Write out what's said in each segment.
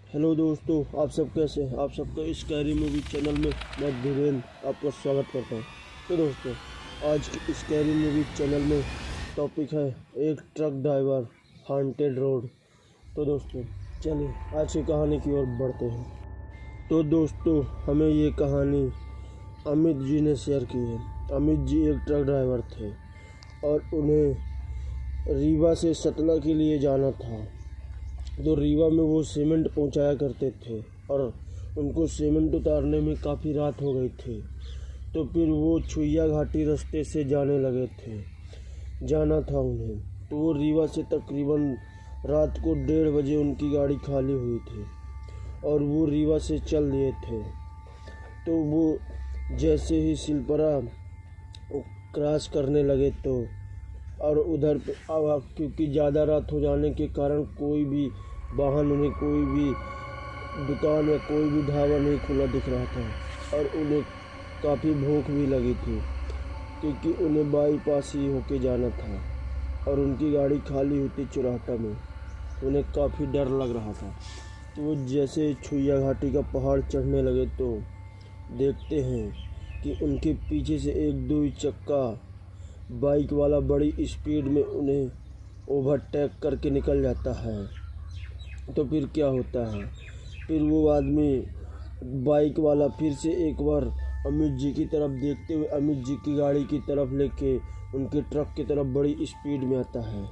Hello दोस्तों, आप सब कैसे हैं। आप सबका इस स्कैरी मूवी चैनल में मैं धीरेन्द्र आपका स्वागत करता हूं। तो दोस्तों, आज की स्कैरी मूवी चैनल में टॉपिक है एक ट्रक ड्राइवर हॉन्टेड रोड। तो दोस्तों चलिए आज की कहानी की ओर बढ़ते हैं। तो दोस्तों, हमें ये कहानी अमित जी ने शेयर की है। अमित जी एक ट्रक ड्राइवर थे और उन्हें रीवा से सतना के लिए जाना था। तो रीवा में वो सीमेंट पहुंचाया करते थे और उनको सीमेंट उतारने में काफ़ी रात हो गई थी। तो फिर वो छुइया घाटी रास्ते से जाने लगे थे, जाना था उन्हें। तो वो रीवा से तकरीबन रात को 1:30 बजे उनकी गाड़ी खाली हुई थी और वो रीवा से चल दिए थे। तो वो जैसे ही सिलपरा क्रॉस करने लगे तो और उधर पे क्योंकि ज़्यादा रात हो जाने के कारण कोई भी वाहन उन्हें, कोई भी दुकान या कोई भी ढाबा नहीं खुला दिख रहा था और उन्हें काफ़ी भूख भी लगी थी क्योंकि उन्हें बाईपास ही होके जाना था और उनकी गाड़ी खाली हुई थी चुराहटा में। उन्हें काफ़ी डर लग रहा था। तो वो जैसे छुइया घाटी का पहाड़ चढ़ने लगे तो देखते हैं कि उनके पीछे से एक 2 चक्का बाइक वाला बड़ी स्पीड में उन्हें ओवरटेक करके निकल जाता है। तो फिर क्या होता है, फिर वो आदमी बाइक वाला फिर से एक बार अमित जी की तरफ देखते हुए अमित जी की गाड़ी की तरफ लेके उनके ट्रक की तरफ बड़ी स्पीड में आता है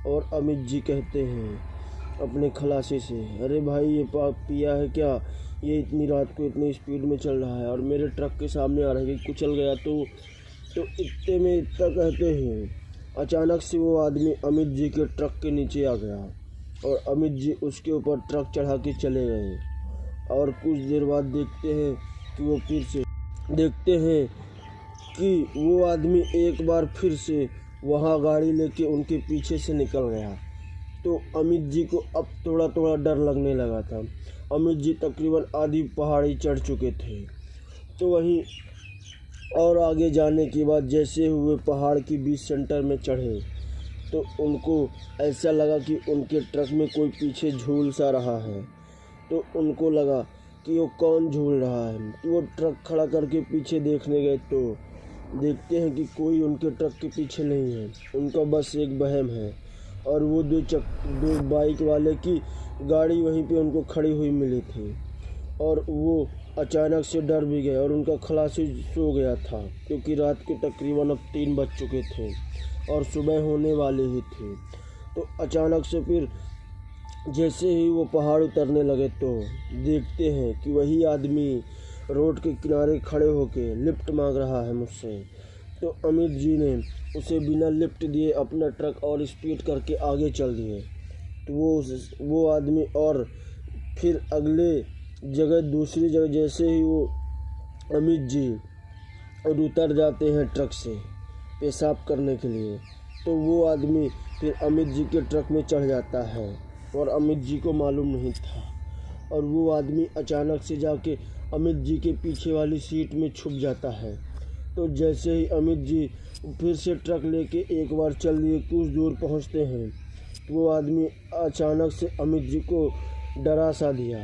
और अमित जी कहते हैं अपने खलासी से, अरे भाई ये पिया है क्या, ये इतनी रात को इतनी स्पीड में चल रहा है और मेरे ट्रक के सामने आ रहा है कि कुचल गया तो इतने में इतना कहते हैं अचानक से वो आदमी अमित जी के ट्रक के नीचे आ गया और अमित जी उसके ऊपर ट्रक चढ़ा के चले गए। और कुछ देर बाद देखते हैं कि वो फिर से देखते हैं कि वो आदमी एक बार फिर से वहाँ गाड़ी लेके उनके पीछे से निकल गया। तो अमित जी को अब थोड़ा थोड़ा डर लगने लगा था। अमित जी तकरीबन आधी पहाड़ी चढ़ चुके थे। तो वहीं और आगे जाने के बाद जैसे हुए पहाड़ की बीच सेंटर में चढ़े तो उनको ऐसा लगा कि उनके ट्रक में कोई पीछे झूल सा रहा है। तो उनको लगा कि वो कौन झूल रहा है। तो वो ट्रक खड़ा करके पीछे देखने गए तो देखते हैं कि कोई उनके ट्रक के पीछे नहीं है, उनका बस एक वहम है। और वो 2 बाइक वाले की गाड़ी वहीं पे उनको खड़ी हुई मिली थी और वो अचानक से डर भी गए और उनका खलासी सो गया था क्योंकि रात के तकरीबन अब 3 बज चुके थे और सुबह होने वाली ही थी। तो अचानक से फिर जैसे ही वो पहाड़ उतरने लगे तो देखते हैं कि वही आदमी रोड के किनारे खड़े होके लिफ्ट मांग रहा है मुझसे। तो अमित जी ने उसे बिना लिफ्ट दिए अपना ट्रक और स्पीड करके आगे चल दिए। तो वो आदमी और फिर अगले जगह दूसरी जगह जैसे ही वो अमित जी और उतर जाते हैं ट्रक से पेशाब करने के लिए, तो वो आदमी फिर अमित जी के ट्रक में चढ़ जाता है और अमित जी को मालूम नहीं था। और वो आदमी अचानक से जाके अमित जी के पीछे वाली सीट में छुप जाता है। तो जैसे ही अमित जी फिर से ट्रक लेके एक बार चल दिए, कुछ दूर पहुंचते हैं तो वो आदमी अचानक से अमित जी को डरा सा दिया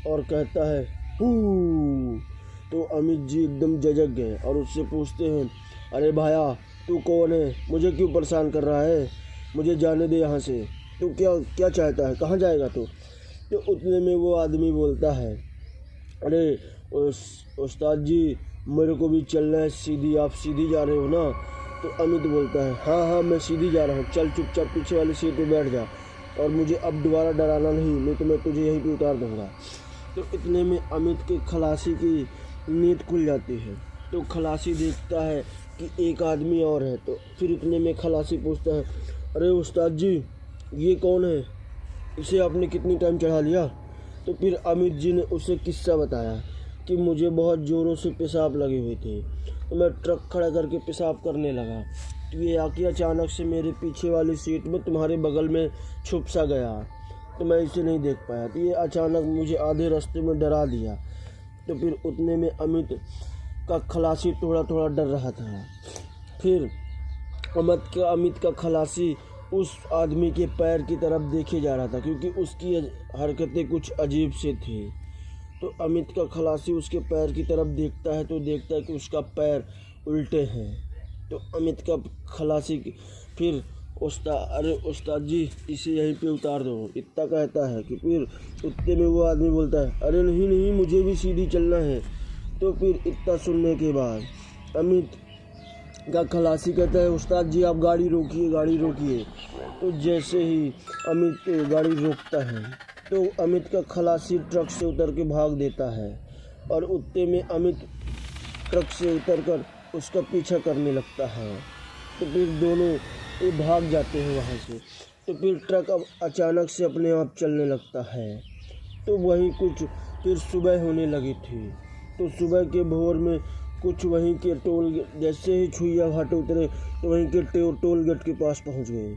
और कहता है हू। तो अमित जी एकदम झिझक गए और उससे पूछते हैं, अरे भाया तू कौन है, मुझे क्यों परेशान कर रहा है, मुझे जाने दे यहाँ से, तू क्या चाहता है, कहाँ जाएगा तू। तो उतने में वो आदमी बोलता है, अरे उस्ताद जी मेरे को भी चलना है सीधी, आप सीधी जा रहे हो ना। तो अमित बोलता है, हाँ मैं सीधी जा रहा हूँ, चल चुपचाप पीछे वाली सीट पे बैठ जा और मुझे अब दोबारा डराना नहीं तो मैं तुझे यहीं पे उतार दूँगा। तो इतने में अमित के खलासी की नींद खुल जाती है। तो खलासी देखता है कि एक आदमी और है। तो फिर इतने में खलासी पूछता है, अरे उस्ताद जी ये कौन है, इसे आपने कितनी टाइम चढ़ा लिया। तो फिर अमित जी ने उसे किस्सा बताया कि मुझे बहुत ज़ोरों से पेशाब लगी हुई थी तो मैं ट्रक खड़ा करके पेशाब करने लगा तो ये आके अचानक से मेरे पीछे वाली सीट में तुम्हारे बगल में छुप सा गया तो मैं इसे नहीं देख पाया, तो ये अचानक मुझे आधे रास्ते में डरा दिया। तो फिर उतने में अमित का खलासी थोड़ा थोड़ा डर रहा था। फिर अमित का खलासी उस आदमी के पैर की तरफ देखे जा रहा था, क्योंकि उसकी हरकतें कुछ अजीब से थी। तो अमित का खलासी उसके पैर की तरफ देखता है तो देखता है कि उसका पैर उल्टे हैं। तो अमित का खलासी फिर अरे उस्ताद जी, इसे यहीं पे उतार दो, इतना कहता है कि फिर उतने में वो आदमी बोलता है, अरे नहीं नहीं, मुझे भी सीधी चलना है। तो फिर इतना सुनने के बाद अमित का खलासी कहता है, उस्ताद जी आप गाड़ी रोकिए, गाड़ी रोकिए। तो जैसे ही अमित गाड़ी रोकता है तो अमित का खलासी ट्रक से उतर के भाग देता है, और उतने में अमित ट्रक से उतरकर उसका पीछा करने लगता है। तो फिर दोनों भाग जाते हैं वहाँ से। तो फिर ट्रक अब अचानक से अपने आप चलने लगता है। तो वहीं कुछ फिर सुबह होने लगी थी। तो सुबह के भोर में कुछ वहीं के जैसे ही छुइया घाट उतरे तो वहीं के टोल गेट के पास पहुँच गए।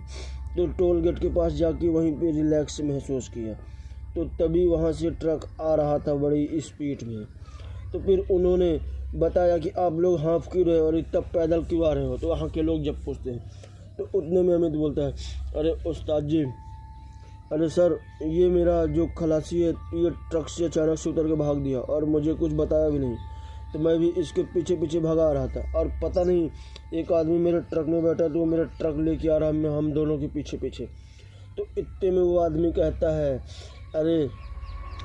तो टोल गेट के पास जाके वहीं पे रिलैक्स महसूस किया। तो तभी वहाँ से ट्रक आ रहा था बड़ी स्पीड में। तो फिर उन्होंने बताया कि आप लोग हाँफ क्यों रहे हो और इतना पैदल क्यों आ रहे हो। तो वहाँ के लोग जब पूछते हैं तो उतने में अमित बोलता है, अरे उस्ताद जी, अरे सर, ये मेरा जो खलासी है ये ट्रक से अचानक से उतर के भाग दिया और मुझे कुछ बताया भी नहीं। तो मैं भी इसके पीछे पीछे भगा रहा था और पता नहीं एक आदमी मेरे ट्रक में बैठा तो वो मेरा ट्रक लेके आ रहा है हम दोनों के पीछे पीछे। तो इतने में वो आदमी कहता है, अरे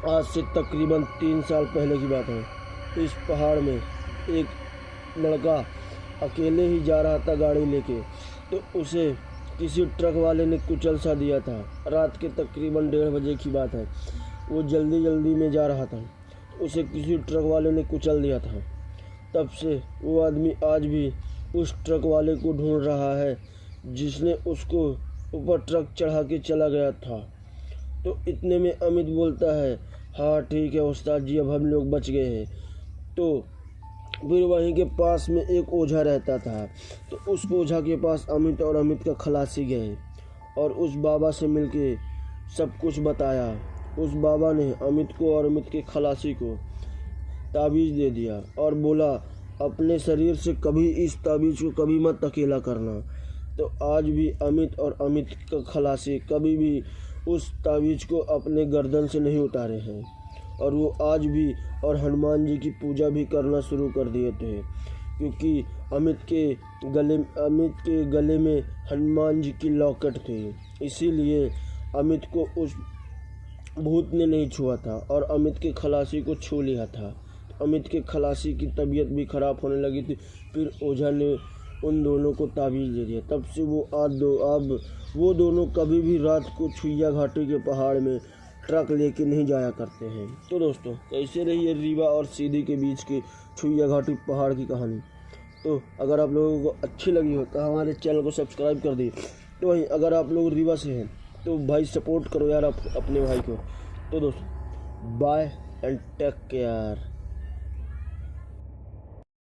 आज से तकरीबन 3 साल पहले की बात है, इस पहाड़ में एक लड़का अकेले ही जा रहा था गाड़ी लेके। तो उसे किसी ट्रक वाले ने कुचल सा दिया था। रात के तकरीबन 1:30 बजे की बात है। वो जल्दी जल्दी में जा रहा था, उसे किसी ट्रक वाले ने कुचल दिया था। तब से वो आदमी आज भी उस ट्रक वाले को ढूंढ रहा है जिसने उसको ऊपर ट्रक चढ़ा के चला गया था। तो इतने में अमित बोलता है, हाँ ठीक है उस्ताद जी, अब हम लोग बच गए हैं। तो फिर वहीं के पास में एक ओझा रहता था। तो उस ओझा के पास अमित और अमित का खलासी गए और उस बाबा से मिलके सब कुछ बताया। उस बाबा ने अमित को और अमित के खलासी को ताबीज़ दे दिया और बोला, अपने शरीर से कभी इस ताबीज़ को कभी मत अकेला करना। तो आज भी अमित और अमित का खलासी कभी भी उस ताबीज़ को अपने गर्दन से नहीं उतारे हैं, और वो आज भी और हनुमान जी की पूजा भी करना शुरू कर दिए थे, क्योंकि अमित के गले में हनुमान जी की लॉकेट थी। इसीलिए अमित को उस भूत ने नहीं छुआ था और अमित के खलासी को छू लिया था। अमित के खलासी की तबीयत भी ख़राब होने लगी थी। फिर ओझा ने उन दोनों को ताबीज़ दे दिया। तब से अब वो दोनों कभी भी रात को छुइया घाटी के पहाड़ में ट्रक लेके नहीं जाया करते हैं। तो दोस्तों, कैसे रही है रीवा और सीधी के बीच की छुइया घाटी पहाड़ की कहानी। तो अगर आप लोगों को अच्छी लगी हो तो हमारे चैनल को सब्सक्राइब कर दिए। तो वहीं अगर आप लोग रीवा से हैं तो भाई सपोर्ट करो यार अपने भाई को। तो दोस्तों, बाय एंड टेक केयर।